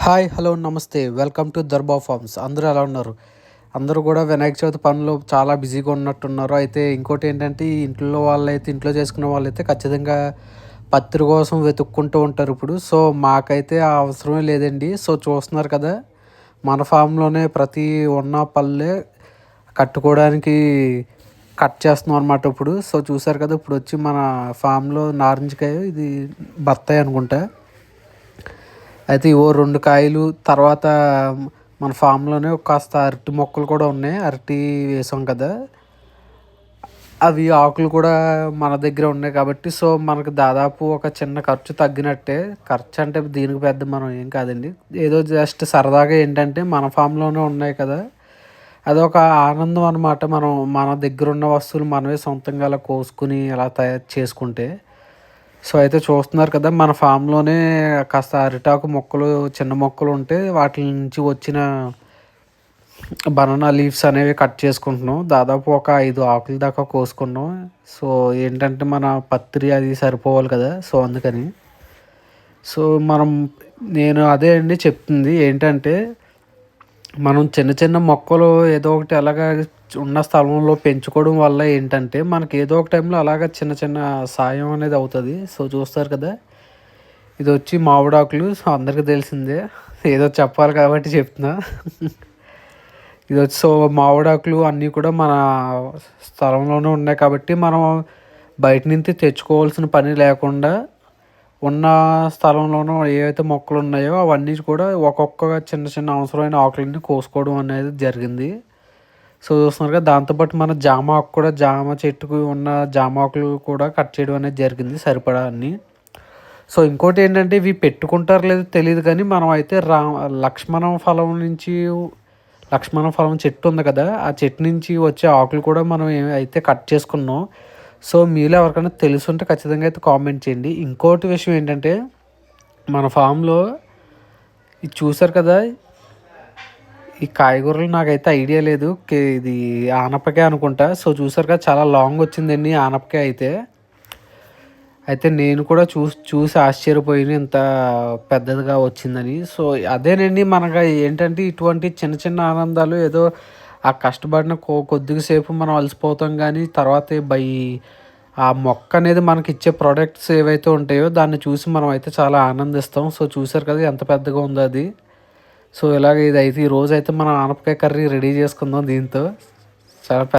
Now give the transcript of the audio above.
Hi hello నమస్తే welcome to దర్బా forms. అందరూ ఎలా ఉన్నారు? అందరూ కూడా వినాయక చవితి పనులు చాలా బిజీగా ఉన్నట్టున్నారు. అయితే ఇంకోటి ఏంటంటే ఈ ఇంట్లో చేసుకునే వాళ్ళైతే ఖచ్చితంగా పత్రి కోసం వెతుక్కుంటూ ఉంటారు ఇప్పుడు. సో మాకైతే ఆ అవసరమే లేదండి. సో చూస్తున్నారు కదా, మన ఫామ్లోనే ప్రతి ఉన్న పళ్ళే కట్టుకోవడానికి కట్ చేస్తున్నాం అనమాట ఇప్పుడు. సో చూసారు కదా, ఇప్పుడు వచ్చి మన ఫామ్లో నారింజకాయ ఇది బత్తాయి అనుకుంటా. అయితే ఇవో 2 కాయలు, తర్వాత మన ఫామ్లోనే కాస్త అరటి మొక్కలు కూడా ఉన్నాయి. అరటి వేసాం కదా, అవి ఆకులు కూడా మన దగ్గర ఉన్నాయి కాబట్టి సో మనకు దాదాపు ఒక చిన్న ఖర్చు తగ్గినట్టే. ఖర్చు అంటే దీనికి పెద్ద మనం ఏం కాదండి, ఏదో జస్ట్ సరదాగా ఏంటంటే మన ఫామ్లోనే ఉన్నాయి కదా, అదొక ఆనందం అనమాట. మనం మన దగ్గర ఉన్న వస్తువులు మనమే సొంతంగా అలా కోసుకుని అలా తయారు చేసుకుంటే. సో అయితే చూస్తున్నారు కదా, మన ఫామ్లోనే కాస్త అరిటాకు మొక్కలు, చిన్న మొక్కలు ఉంటే వాటి నుంచి వచ్చిన బనానా లీవ్స్ అనేవి కట్ చేసుకుంటున్నాం. దాదాపు ఒక 5 ఆకుల దాకా కోసుకున్నాం. సో ఏంటంటే మన పత్రి అది సరిపోవాలి కదా, సో అందుకని. సో నేను అదే అండి చెప్తుంది ఏంటంటే, మనం చిన్న చిన్న మొక్కలు ఏదో ఒకటి అలాగా ఉన్న స్థలంలో పెంచుకోవడం వల్ల ఏంటంటే మనకి ఏదో ఒక టైంలో అలాగ చిన్న చిన్న సాయం అనేది అవుతుంది. సో చూస్తారు కదా, ఇది వచ్చి మామిడాకులు. సో అందరికీ తెలిసిందే, ఏదో చెప్పాలి కాబట్టి చెప్తున్నా. ఇది వచ్చి సో మామిడాకులు అన్నీ కూడా మన స్థలంలోనే ఉన్నాయి కాబట్టి మనం బయట నుంచి తెచ్చుకోవాల్సిన పని లేకుండా ఉన్న స్థలంలోనూ ఏవైతే మొక్కలు ఉన్నాయో అవన్నీ కూడా ఒక్కొక్క చిన్న చిన్న అవసరమైన ఆకులన్నీ కోసుకోవడం అనేది జరిగింది. సో చూస్తున్నారు కదా, దాంతోపాటు మన జామ ఆకు కూడా, జామ చెట్టుకు ఉన్న జామ ఆకులు కూడా కట్ చేయడం అనేది జరిగింది సరిపడా అన్నీ. సో ఇంకోటి ఏంటంటే, ఇవి పెట్టుకుంటారు లేదో తెలియదు కానీ మనం అయితే లక్ష్మణ ఫలం చెట్టు ఉంది కదా, ఆ చెట్టు నుంచి వచ్చే ఆకులు కూడా మనం అయితే కట్ చేసుకున్నాం. సో మీలో ఎవరికైనా తెలుసుంటే ఖచ్చితంగా అయితే కామెంట్ చేయండి. ఇంకోటి విషయం ఏంటంటే, మన ఫామ్లో ఇది చూసారు కదా, ఈ కాయగూరలు నాకైతే ఐడియా లేదు, ఇది ఆనపకాయ అనుకుంటా. సో చూసారు కదా, చాలా లాంగ్ వచ్చిందండి ఆనపకాయ అయితే నేను కూడా చూసి ఆశ్చర్యపోయిన ఇంత పెద్దదిగా వచ్చిందని. సో అదేనండి, మనకు ఏంటంటే ఇటువంటి చిన్న చిన్న ఆనందాలు, ఏదో ఆ కష్టపడిన కొద్దిగా సేపు మనం అలసిపోతాం కానీ తర్వాత ఆ మొక్క అనేది మనకి ఇచ్చే ప్రోడక్ట్స్ ఏవైతే ఉంటాయో దాన్ని చూసి మనం అయితే చాలా ఆనందిస్తాం. సో చూసారు కదా ఎంత పెద్దగా ఉందో అది. సో ఇలాగ ఇది అయితే ఈరోజు అయితే మనం ఆనపకాయ కర్రీ రెడీ చేసుకుందాం దీంతో. చాలా